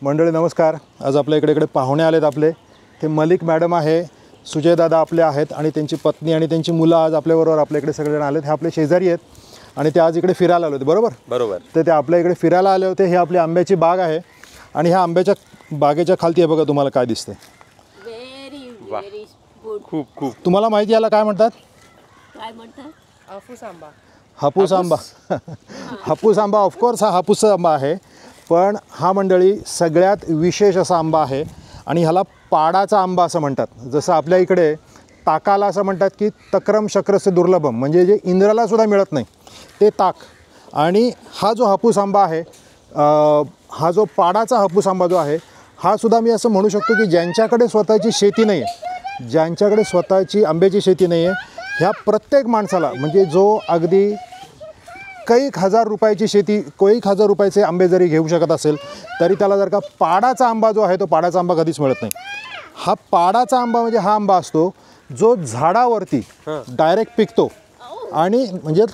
मंडळी नमस्कार. आज आपल्या इकडे पाहुणे आलेत. आपले ते मलिक मॅडम आहे, सुजय दादा आपले आहेत आणि त्यांची पत्नी आणि त्यांची मुलं आज आपल्याबरोबर आपल्या इकडे सगळेजण आलेत. हे आपले शेजारी आहेत आणि ते आज इकडे फिरायला आले होते. बरोबर. तर ते आपल्या इकडे फिरायला आले होते. हे आपली आंब्याची बाग आहे आणि ह्या आंब्याच्या बागेच्या खालती हे बघा तुम्हाला काय दिसते. खूप तुम्हाला माहिती याला काय म्हणतात? हापूस आंबा. हापूस आंबा ऑफकोर्स हा हापूस आंबा आहे, पण हा मंडळी सगळ्यात विशेष असा आंबा आहे आणि ह्याला पाडाचा आंबा असं म्हणतात. जसं आपल्या इकडे ताकाला असं म्हणतात की तक्रम शक्रस्य दुर्लभम, म्हणजे जे इंद्राला सुद्धा मिळत नाही ते ताक. आणि हा जो हापूस आंबा आहे, हा जो पाडाचा हापूस आंबा जो आहे, हा सुद्धा मी असं म्हणू शकतो की ज्यांच्याकडे स्वतःची शेती नाही आहे, ज्यांच्याकडे स्वतःची आंब्याची शेती नाही आहे, ह्या प्रत्येक माणसाला, म्हणजे जो अगदी कैक हजार रुपयाची शेती, कैक हजार रुपयाचे आंबे जरी घेऊ शकत असेल तरी त्याला जर का पाडाचा आंबा जो आहे तो पाडाचा आंबा कधीच मिळत नाही. हा पाडाचा आंबा म्हणजे हा आंबा असतो जो झाडावरती डायरेक्ट पिकतो आणि म्हणजे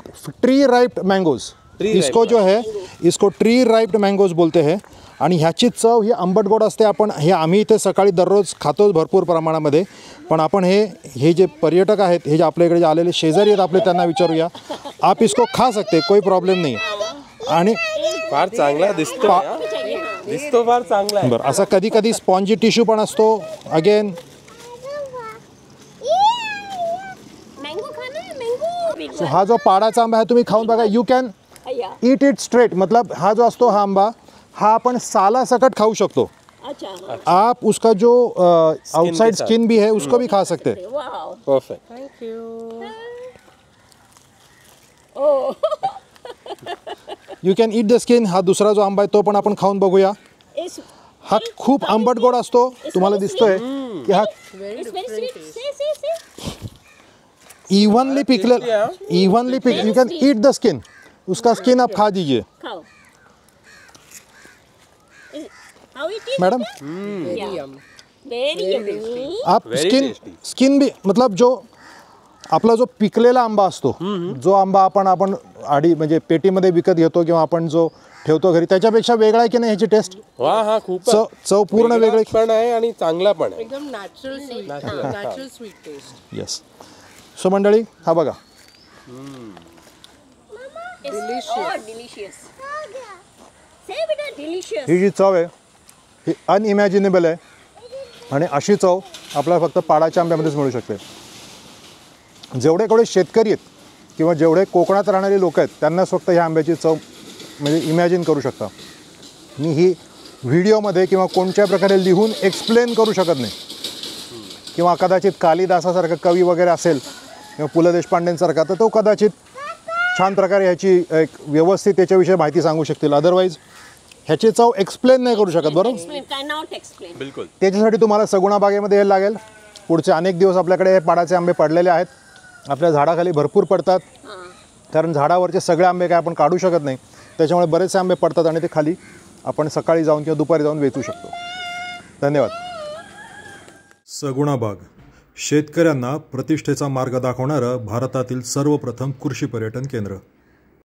ट्री राइप्ड मैंगोज, इसको जो है इसको ट्री राइप्ड मैंगोज बोलते हैं. आणि ह्याची चव ही आंबट गोड असते. आम्ही इथे सकाळी दररोज खातो भरपूर प्रमाणामध्ये. पण आपण हे जे पर्यटक आहेत, हे जे आपल्या इकडे आलेले शेजारी आहेत आपले, त्यांना विचारूया. आप इसको खा सकते, कोई प्रॉब्लेम नाही. आणि फार चांगला दिसतो फार चांगला आहे. बरं, असा कधी कधी स्पॉन्जी टिश्यू पण असतो. अगेन सो हा जो पाडाचा आंबा आहे तुम्ही खाऊन बघा. You can eat it straight. मतलब हा जो असतो हा आंबा, हा आपण साला सकट खाऊ शकतो. आप उसका जो आउटसाइड स्किन भी है उसको भी खा सकते. Perfect, thank you can eat the skin. हा दुसरा जो आंबा आहे तो पण आपण खाऊन बघूया. हा खूप आंबट गोड असतो. तुम्हाला दिसतोय की हा इवनली पिकलेला, evenly pick. You can eat the skin, उसका स्किन आप खा दीजिए मैडम. आप स्किन भी, मतलब जो आपला जो पिकलेला आंबा असतो, जो आंबा आपण आडी म्हणजे पेटीमध्ये विकत घेतो किंवा आपण जो ठेवतो घरी, त्याच्यापेक्षा वेगळा आहे की नाही ह्याची टेस्ट? हा खूप चव पूर्ण वेगळी पण आहे आणि चांगला पण आहे, एकदम natural sweet taste. Yes. So मंडळी हा बघा, ही जी चव आहे ही अनइमॅजिनेबल आहे आणि अशी चव आपल्याला फक्त पाडाच्या आंब्यामध्येच मिळू शकते. जेवढे शेतकरी आहेत किंवा जेवढे कोकणात राहणारे लोक आहेत त्यांनाच फक्त ह्या आंब्याची चव म्हणजे इमॅजिन करू शकता. मी ही व्हिडिओमध्ये किंवा कोणत्या प्रकारे लिहून एक्सप्लेन करू शकत नाही. किंवा कदाचित कालिदासासारखा कवी वगैरे असेल किंवा पु ल देशपांडेंसारखा, तर तो कदाचित छान प्रकारे ह्याची एक व्यवस्थित त्याच्याविषयी माहिती सांगू शकतील. अदरवाईज ह्याची चव एक्सप्लेन नाही करू शकत. बरोबर, बिलकुल. त्याच्यासाठी तुम्हाला सगुणा बागेमध्ये यायला लागेल. पुढचे अनेक दिवस आपल्याकडे हे पाडाचे आंबे पडलेले आहेत. आपल्या झाडाखाली भरपूर पडतात, कारण झाडावरचे सगळे आंबे काय आपण काढू शकत नाही. त्याच्यामुळे बरेचसे आंबे पडतात आणि ते खाली आपण सकाळी जाऊन किंवा दुपारी जाऊन वेचू शकतो. धन्यवाद. सगुणा बाग, शेतकऱ्यांना प्रतिष्ठेचा मार्ग दाखवणारं भारतातील सर्वप्रथम कृषी पर्यटन केंद्र.